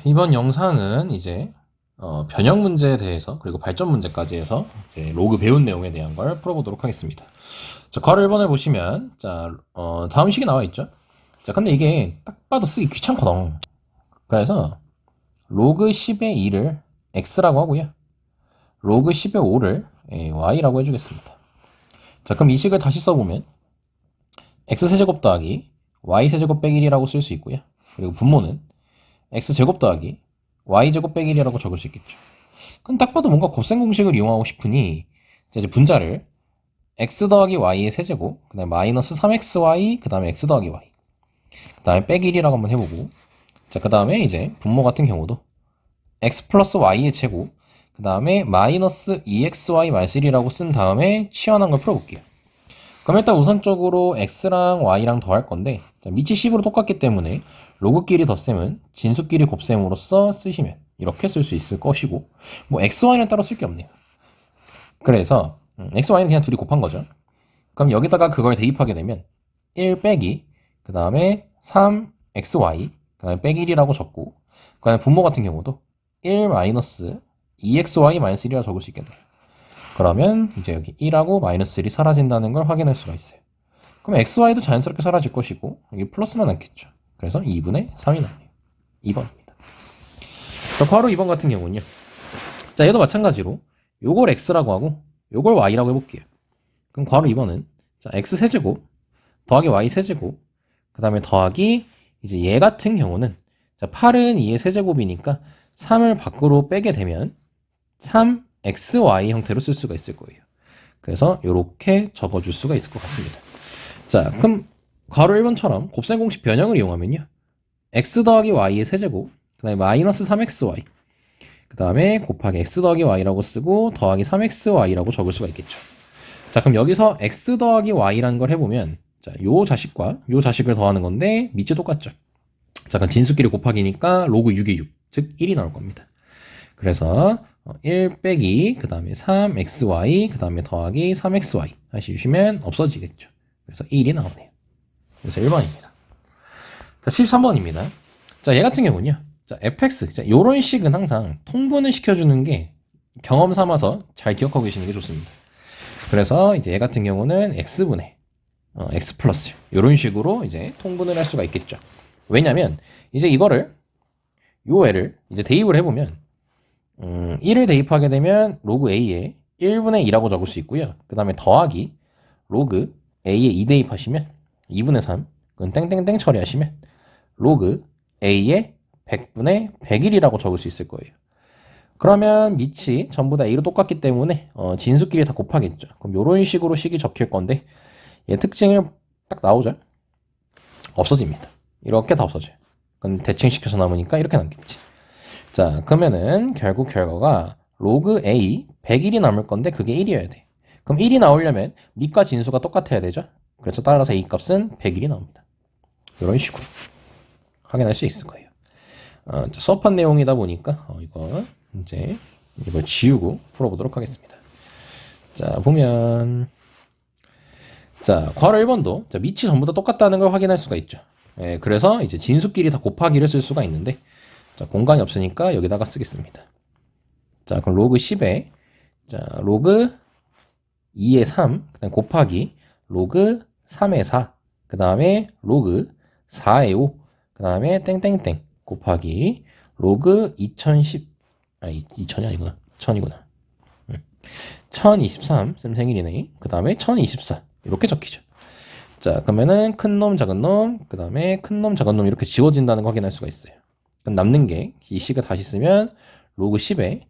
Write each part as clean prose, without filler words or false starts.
이번 영상은 이제 변형 문제에 대해서 그리고 발전 문제까지 해서 이제 로그 배운 내용에 대한 걸 풀어보도록 하겠습니다. 자, 괄호 1번을 보시면 자, 다음 식이 나와 있죠. 자, 근데 이게 딱 봐도 쓰기 귀찮거든. 그래서 로그 10의 2를 x라고 하고요. 로그 10의 5를 y라고 해주겠습니다. 자, 그럼 이 식을 다시 써보면 x세제곱 더하기 y세제곱 빼기 1이라고 쓸 수 있고요. 그리고 분모는 x제곱 더하기 y제곱 빼기 1이라고 적을 수 있겠죠. 그럼 딱 봐도 뭔가 곱셈 공식을 이용하고 싶으니 이제 분자를 x 더하기 y의 세제곱, 그 다음에 마이너스 3xy, 그 다음에 x 더하기 y, 그 다음에 빼기 1이라고 한번 해보고, 자, 그 다음에 이제 분모 같은 경우도 x 플러스 y의 제곱, 그 다음에 마이너스 2xy 마이너스 1이라고 쓴 다음에 치환한 걸 풀어볼게요. 그럼 일단 우선적으로 x랑 y랑 더할 건데, 자, 밑이 10으로 똑같기 때문에 로그끼리 덧셈은 진수끼리 곱셈으로써 쓰시면 이렇게 쓸 수 있을 것이고, 뭐 x, y는 따로 쓸 게 없네요. 그래서 x, y는 그냥 둘이 곱한 거죠. 그럼 여기다가 그걸 대입하게 되면 1 빼기, 그 다음에 3xy, 그 다음에 빼기 1이라고 적고, 그 다음에 분모 같은 경우도 1 마이너스 2xy 마이너스 1이라고 적을 수 있겠네요. 그러면 이제 여기 1하고 마이너스 1이 사라진다는 걸 확인할 수가 있어요. 그럼 xy도 자연스럽게 사라질 것이고 여기 플러스는 남겠죠. 그래서 2분의 3이 나와요. 2번입니다. 자, 바로 2번 같은 경우는요. 자, 얘도 마찬가지로 요걸 x라고 하고 요걸 y라고 해볼게요. 그럼 괄호 2번은 자, x세제곱 더하기 y세제곱 그 다음에 더하기 이제 얘 같은 경우는 자, 8은 2의 세제곱이니까 3을 밖으로 빼게 되면 3xy 형태로 쓸 수가 있을 거예요. 그래서 이렇게 적어줄 수가 있을 것 같습니다. 자, 그럼 괄호 1번처럼 곱셈 공식 변형을 이용하면요. x 더하기 y의 세제곱, 그 다음에 마이너스 3xy, 그 다음에 곱하기 x 더하기 y라고 쓰고 더하기 3xy라고 적을 수가 있겠죠. 자, 그럼 여기서 x 더하기 y라는 걸 해보면 자, 요 자식과 요 자식을 더하는 건데 밑이 똑같죠. 자, 그럼 진수끼리 곱하기니까 로그 6의 6, 즉 1이 나올 겁니다. 그래서 1 빼기 그 다음에 3xy 그 다음에 더하기 3xy 하시면 없어지겠죠. 그래서 1이 나오네요. 그래서 1번입니다. 자, 13번입니다. 자, 얘 같은 경우는요. 자, fx. 자, 요런 식은 항상 통분을 시켜주는 게 경험 삼아서 잘 기억하고 계시는 게 좋습니다. 그래서 이제 얘 같은 경우는 x분의 x 플러스 요런 식으로 이제 통분을 할 수가 있겠죠. 왜냐면 이제 이거를 요 애를 이제 대입을 해보면 1을 대입하게 되면 로그 a에 1분의 2라고 적을 수 있고요. 그 다음에 더하기 로그 a에 2 대입하시면 2분의 3 그건 땡땡땡 처리하시면 로그 a에 100분의 101이라고 적을 수 있을 거예요. 그러면 밑이 전부 다 a로 똑같기 때문에 진수끼리 다 곱하겠죠. 그럼 이런 식으로 식이 적힐 건데 얘 특징을 딱 나오죠. 없어집니다. 이렇게 다 없어져요. 그럼 대칭시켜서 남으니까 이렇게 남겠지. 자, 그러면은 결국 결과가 로그 a 101이 남을 건데 그게 1이어야 돼. 그럼 1이 나오려면 밑과 진수가 똑같아야 되죠. 그래서 따라서 a 값은 101이 나옵니다. 이런 식으로 확인할 수 있을 거예요. 수업한 내용이다 보니까 이거 이제 이걸 지우고 풀어보도록 하겠습니다. 자, 보면 자, 괄호 1번도 자, 밑이 전부 다 똑같다는 걸 확인할 수가 있죠. 예, 그래서 이제 진수끼리 다 곱하기를 쓸 수가 있는데 자, 공간이 없으니까 여기다가 쓰겠습니다. 자, 그럼 로그 10에 자, 로그 2의 3, 그 다음에 곱하기 로그 3의 4, 그 다음에 로그 4의 5, 그 다음에 땡땡땡 곱하기 로그 2010, 2000이 아니구나. 1000이구나. 1023, 쌤 생일이네. 그 다음에 1024. 이렇게 적히죠. 자, 그러면은 큰 놈, 작은 놈, 그 다음에 큰 놈, 작은 놈 이렇게 지워진다는 거 확인할 수가 있어요. 그럼 남는 게 이 식을 다시 쓰면 로그 10에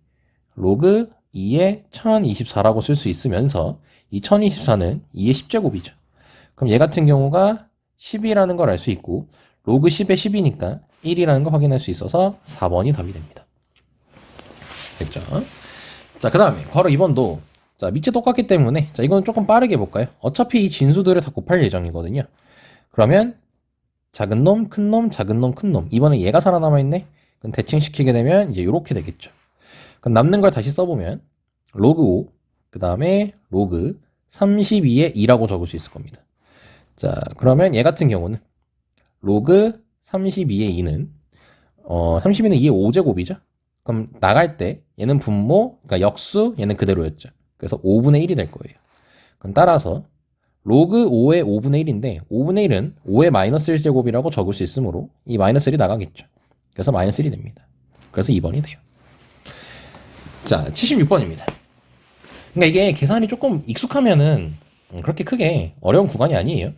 로그 2에 1024라고 쓸 수 있으면서 이 1024는 2의 10제곱이죠. 그럼 얘 같은 경우가 10이라는 걸 알 수 있고 로그 10에 10이니까 1이라는 걸 확인할 수 있어서 4번이 답이 됩니다. 됐죠? 자, 그 다음에 괄호 2번도 자, 밑이 똑같기 때문에 자, 이건 조금 빠르게 해볼까요? 어차피 이 진수들을 다 곱할 예정이거든요. 그러면 작은 놈, 큰 놈, 작은 놈, 큰 놈. 이번에 얘가 살아남아있네? 그럼 대칭시키게 되면 이제 이렇게 되겠죠. 그럼 남는 걸 다시 써보면 로그 5, 그 다음에 로그 32에 2라고 적을 수 있을 겁니다. 자, 그러면 얘 같은 경우는 로그 32의 2는 32는 2의 5제곱이죠. 그럼 나갈 때 얘는 분모, 그러니까 역수, 얘는 그대로였죠. 그래서 5분의 1이 될 거예요. 그럼 따라서 로그 5의 5분의 1인데 5분의 1은 5의 마이너스 1제곱이라고 적을 수 있으므로 이 마이너스 1이 나가겠죠. 그래서 마이너스 1이 됩니다. 그래서 2번이 돼요. 자, 76번입니다. 그러니까 이게 계산이 조금 익숙하면은 그렇게 크게 어려운 구간이 아니에요.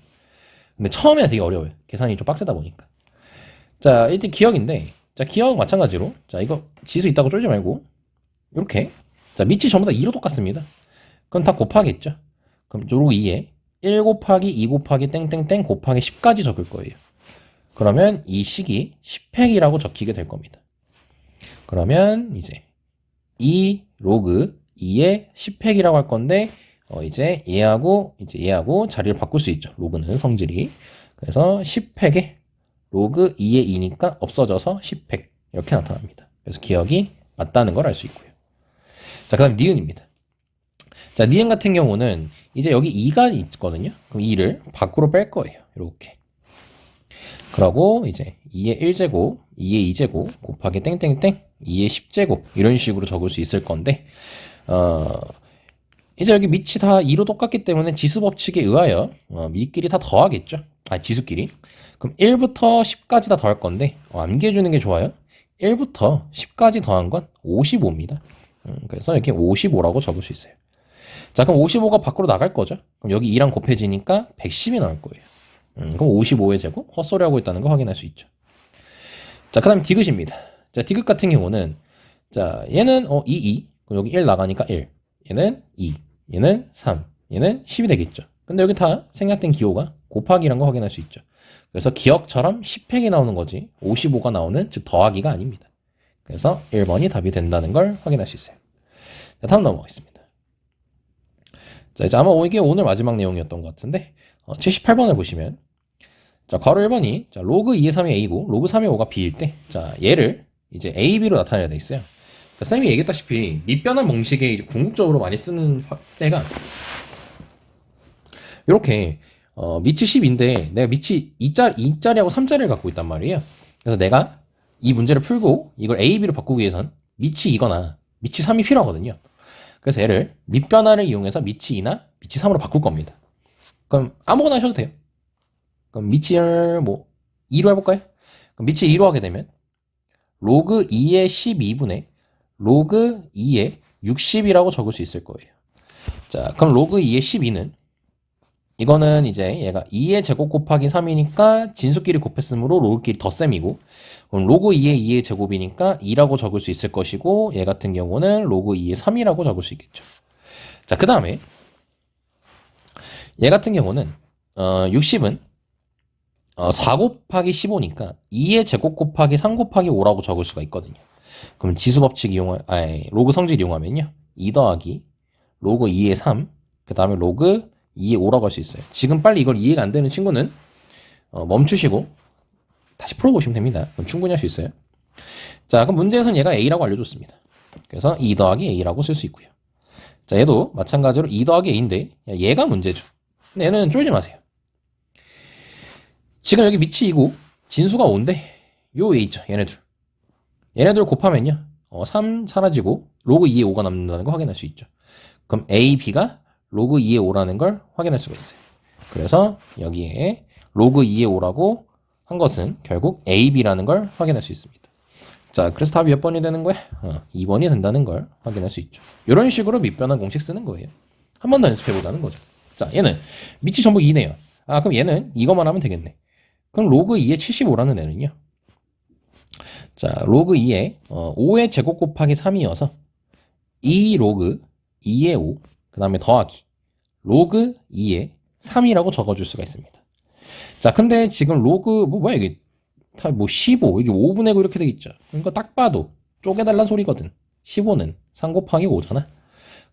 근데 처음에는 되게 어려워요. 계산이 좀 빡세다 보니까. 자, 일단 기억인데, 자, 기억 마찬가지로, 자, 이거 지수 있다고 쫄지 말고, 이렇게. 자, 밑이 전부 다 2로 똑같습니다. 그럼 다 곱하겠죠. 그럼 요로 2에 1 곱하기 2 곱하기 땡땡땡 곱하기 10까지 적을 거예요. 그러면 이 식이 10획이라고 적히게 될 겁니다. 그러면 이제 2 로그 2의 10획이라고 할 건데, 이제 얘하고 자리를 바꿀 수 있죠. 로그는 성질이. 그래서 10획에 로그 2의 2니까 없어져서 10획. 이렇게 나타납니다. 그래서 기억이 맞다는 걸 알 수 있고요. 자, 그 다음 니은입니다. 자, 니은 같은 경우는 이제 여기 2가 있거든요. 그럼 2를 밖으로 뺄 거예요. 이렇게. 그러고 이제 2의 1제곱, 2의 2제곱 곱하기 땡땡땡, 2의 10제곱 이런 식으로 적을 수 있을 건데 이제 여기 밑이 다 2로 똑같기 때문에 지수 법칙에 의하여 밑끼리 다 더하겠죠. 지수끼리. 그럼 1부터 10까지 다 더할 건데 암기해 주는 게 좋아요. 1부터 10까지 더한 건 55입니다. 그래서 이렇게 55라고 적을 수 있어요. 자, 그럼 55가 밖으로 나갈 거죠. 그럼 여기 2랑 곱해지니까 110이 나올 거예요. 그럼 55의 제곱 헛소리 하고 있다는 거 확인할 수 있죠. 자, 그 다음 디귿입니다. 자, 디귿 같은 경우는 자, 얘는 2. 그럼 여기 1 나가니까 1. 얘는 2. 얘는 3. 얘는 10이 되겠죠. 근데 여기 다 생략된 기호가 곱하기란 거 확인할 수 있죠. 그래서 기억처럼 10획이 나오는 거지 55가 나오는, 즉 더하기가 아닙니다. 그래서 1번이 답이 된다는 걸 확인할 수 있어요. 자, 다음 넘어가겠습니다. 자, 이제 아마 이게 오늘 마지막 내용이었던 것 같은데 78번을 보시면 자, 괄호 1번이 자, 로그 2의 3이 A고 로그 3의 5가 B일 때 자, 얘를 이제 A, B로 나타내야 돼 있어요. 자, 쌤이 얘기했다시피 밑변환 공식에 이제 궁극적으로 많이 쓰는 때가 이렇게 밑이 10인데 내가 밑이 2짜리하고 3짜리를 갖고 있단 말이에요. 그래서 내가 이 문제를 풀고 이걸 A, B로 바꾸기 위해선 밑이 2거나 밑이 3이 필요하거든요. 그래서 얘를 밑변환을 이용해서 밑이 2나 밑이 3으로 바꿀 겁니다. 그럼 아무거나 하셔도 돼요. 그럼 밑을 뭐 2로 해볼까요? 그럼 밑을 2로 하게 되면 로그 2의 12분의 로그 2의 60이라고 적을 수 있을 거예요. 자, 그럼 로그 2의 12는 이거는 이제 얘가 2의 제곱 곱하기 3이니까 진수끼리 곱했으므로 로그끼리 덧셈이고, 그럼 로그 2의 2의 제곱이니까 2라고 적을 수 있을 것이고, 얘 같은 경우는 로그 2의 3이라고 적을 수 있겠죠. 자, 그 다음에 얘 같은 경우는 60은 4 곱하기 15니까 2의 제곱 곱하기 3 곱하기 5라고 적을 수가 있거든요. 그럼 지수법칙 로그 성질 이용하면요. 2 더하기 로그 2의 3, 그 다음에 로그 2의 5라고 할 수 있어요. 지금 빨리 이걸 이해가 안 되는 친구는 멈추시고 다시 풀어보시면 됩니다. 그럼 충분히 할 수 있어요. 자, 그럼 문제에서는 얘가 A라고 알려줬습니다. 그래서 2 더하기 A라고 쓸 수 있고요. 자, 얘도 마찬가지로 2 더하기 A인데 얘가 문제죠. 근데 얘는 쫄지 마세요. 지금 여기 밑이 2고 진수가 5인데 요 A 있죠. 얘네들 곱하면요. 3 사라지고 로그 2의 5가 남는다는 거 확인할 수 있죠. 그럼 A, B가 로그 2의 5라는 걸 확인할 수가 있어요. 그래서 여기에 로그 2의 5라고 한 것은 결국 A, B라는 걸 확인할 수 있습니다. 자, 그래서 답이 몇 번이 되는 거야? 2번이 된다는 걸 확인할 수 있죠. 이런 식으로 밑변환 공식 쓰는 거예요. 한 번 더 연습해보자는 거죠. 자, 얘는 밑이 전부 2네요. 그럼 얘는 이것만 하면 되겠네. 그럼 로그 2의 75라는 애는요. 자, 로그 2의 5의 제곱 곱하기 3이어서 2 로그 2의 5, 그 다음에 더하기 로그 2의 3이라고 적어줄 수가 있습니다. 자, 근데 지금 로그 뭐야 이게 다 15, 이게 5분의 9 이렇게 되겠죠. 그러니까 딱 봐도 쪼개달란 소리거든. 15는 3 곱하기 5잖아.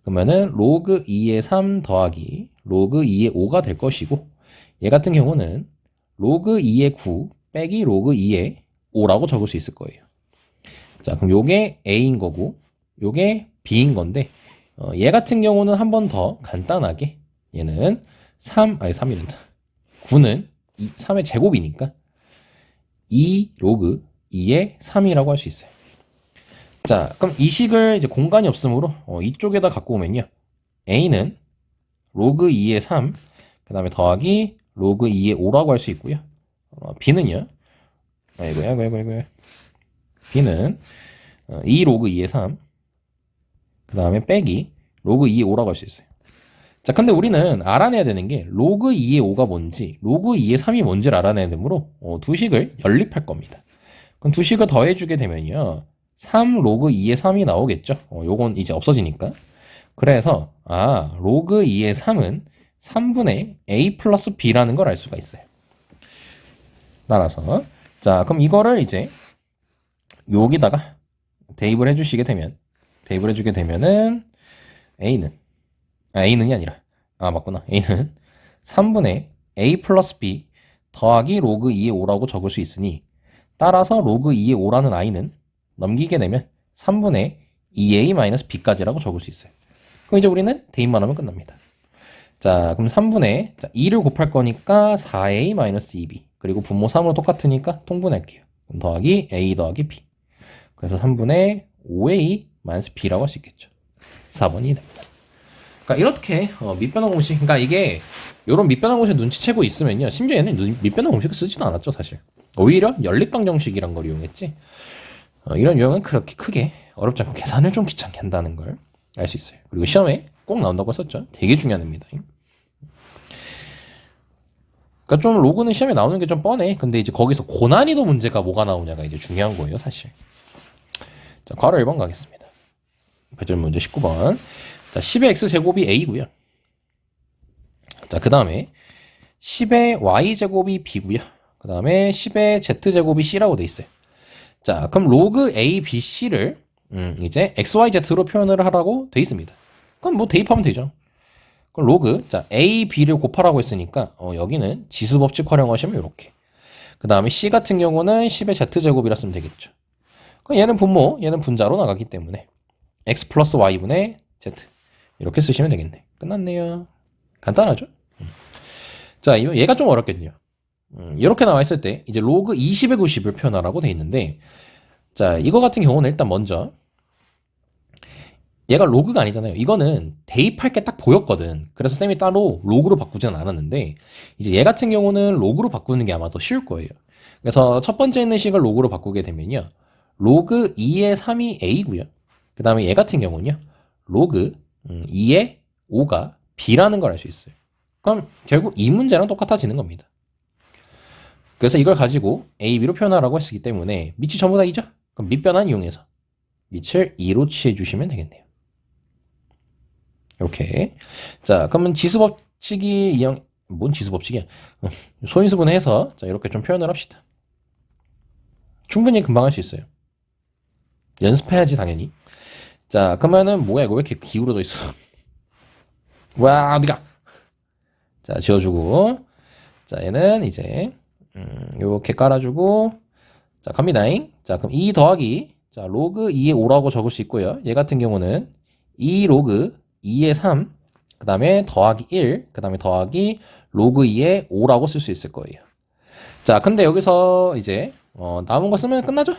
그러면은 로그 2의 3 더하기 로그 2의 5가 될 것이고, 얘 같은 경우는 로그 2의 9 빼기 로그 2의 5라고 적을 수 있을 거예요. 자, 그럼 요게 A인 거고 요게 B인 건데 얘 같은 경우는 한 번 더 간단하게 얘는 3이란다. 9는 3의 제곱이니까 2 로그 2의 3이라고 할 수 있어요. 자, 그럼 이 식을 이제 공간이 없으므로 이쪽에다 갖고 오면요. a는 로그 2의 3, 그 다음에 더하기 로그 2의 5라고 할 수 있고요. b는요. 아이고. b는 2 로그 2의 3, 그 다음에 빼기 로그 2의 5라고 할 수 있어요. 자, 근데 우리는 알아내야 되는 게 로그 2의 5가 뭔지, 로그 2의 3이 뭔지를 알아내야 되므로 두 식을 연립할 겁니다. 그럼 두 식을 더해주게 되면요. 3 로그 2의 3이 나오겠죠? 요건 이제 없어지니까. 그래서 로그 2의 3은 3분의 a 플러스 b라는 걸 알 수가 있어요. 따라서 자, 그럼 이거를 이제 여기다가 대입을 해주게 되면은 A는이 아니라 맞구나. A는 3분의 A 플러스 B 더하기 로그 2의 5라고 적을 수 있으니 따라서 로그 2의 5라는 I는 넘기게 되면 3분의 2A 마이너스 B까지라고 적을 수 있어요. 그럼 이제 우리는 대입만 하면 끝납니다. 자, 그럼 3분의 2를 곱할 거니까 4A 마이너스 2B 그리고 분모 3으로 똑같으니까 통분할게요. 그럼 더하기 A 더하기 B 그래서 3분의 5A 마이너스 B라고 할 수 있겠죠. 4번이 됩니다. 그러니까 이렇게 밑변환 공식, 그러니까 이게 이런 밑변환 공식 눈치채고 있으면요, 심지어 얘는 밑변환 공식을 쓰지도 않았죠, 사실. 오히려 연립방정식이란 걸 이용했지. 이런 유형은 그렇게 크게 어렵지 않고 계산을 좀 귀찮게 한다는 걸 알 수 있어요. 그리고 시험에 꼭 나온다고 했었죠. 되게 중요한 애입니다. 그러니까 좀 로그는 시험에 나오는 게 좀 뻔해. 근데 이제 거기서 고난이도 문제가 뭐가 나오냐가 이제 중요한 거예요, 사실. 자, 괄호 1번 가겠습니다. 배절 문제 19번. 자, 10의 x제곱이 a고요. 자, 그 다음에 10의 y제곱이 b고요. 그 다음에 10의 z제곱이 c라고 돼 있어요. 자, 그럼 로그 a, b, c를 이제 x, y, z로 표현을 하라고 돼 있습니다. 그럼 뭐 대입하면 되죠. 그럼 로그, 자, a, b를 곱하라고 했으니까 여기는 지수법칙 활용하시면 이렇게. 그 다음에 c 같은 경우는 10의 z제곱이라 쓰면 되겠죠. 그럼 얘는 분모, 얘는 분자로 나가기 때문에 x 플러스 y분의 z 이렇게 쓰시면 되겠네. 끝났네요. 간단하죠? 자, 얘가 좀 어렵겠네요. 이렇게 나와 있을 때 이제 로그 20의 90을 표현하라고 돼 있는데, 자, 이거 같은 경우는 일단 먼저 얘가 로그가 아니잖아요. 이거는 대입할 게 딱 보였거든. 그래서 쌤이 따로 로그로 바꾸지는 않았는데, 이제 얘 같은 경우는 로그로 바꾸는 게 아마 더 쉬울 거예요. 그래서 첫 번째 있는 식을 로그로 바꾸게 되면요, 로그 2의 3이 a고요. 그 다음에 얘 같은 경우는요, 로그 2의 5가 b라는 걸 알 수 있어요. 그럼 결국 이 문제랑 똑같아지는 겁니다. 그래서 이걸 가지고 a, b로 표현하라고 했기 때문에 밑이 전부 다 2죠? 그럼 밑변환 이용해서 밑을 2로 취해주시면 되겠네요. 이렇게. 자, 그러면 지수법칙이 뭔 지수법칙이야? 소인수분해서 자, 이렇게 좀 표현을 합시다. 충분히 금방 할 수 있어요. 연습해야지 당연히. 자, 그러면은 뭐야 이거 왜 이렇게 기울어져 있어? 와, 어디가? 자, 지워주고. 자, 얘는 이제 요렇게 깔아주고. 자, 갑니다잉. 자, 그럼 2 더하기 자, 로그 2의 5라고 적을 수 있고요. 얘 같은 경우는 2 로그 2의 3, 그 다음에 더하기 1, 그 다음에 더하기 로그 2의 5라고 쓸 수 있을 거예요. 자, 근데 여기서 이제 남은 거 쓰면 끝나죠?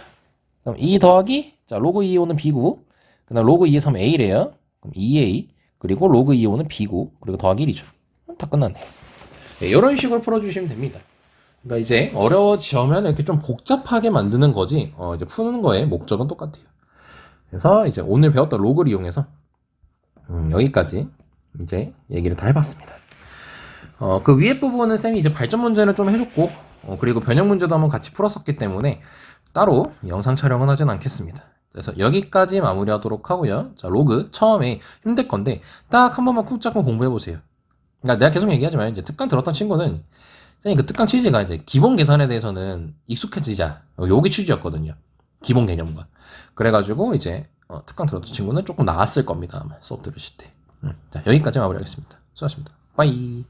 그럼 2 더하기 자, 로그 2의 5는 b고, 그 다음 로그 2의 3은 a래요. 그럼 2a, 그리고 로그 2의 5는 b고, 그리고 더하기 1이죠. 다 끝났네. 네, 이런 식으로 풀어주시면 됩니다. 그러니까 이제 어려워지면 이렇게 좀 복잡하게 만드는 거지, 이제 푸는 거의 목적은 똑같아요. 그래서 이제 오늘 배웠던 로그를 이용해서 여기까지 이제 얘기를 다 해봤습니다. 그 위에 부분은 쌤이 이제 발전 문제는 좀 해줬고, 그리고 변형 문제도 한번 같이 풀었었기 때문에 따로 영상 촬영은 하진 않겠습니다. 그래서 여기까지 마무리하도록 하고요. 자, 로그 처음에 힘들 건데 딱 한 번만 꾹 잡고 공부해보세요. 그러니까 내가 계속 얘기하지만 이제 특강 들었던 친구는 그 특강 취지가 이제 기본 계산에 대해서는 익숙해지자, 요게 취지였거든요. 기본 개념과. 그래가지고 이제 특강 들었던 친구는 조금 나았을 겁니다. 아마 수업 들으실 때. 자, 여기까지 마무리하겠습니다. 수고하셨습니다. 빠이.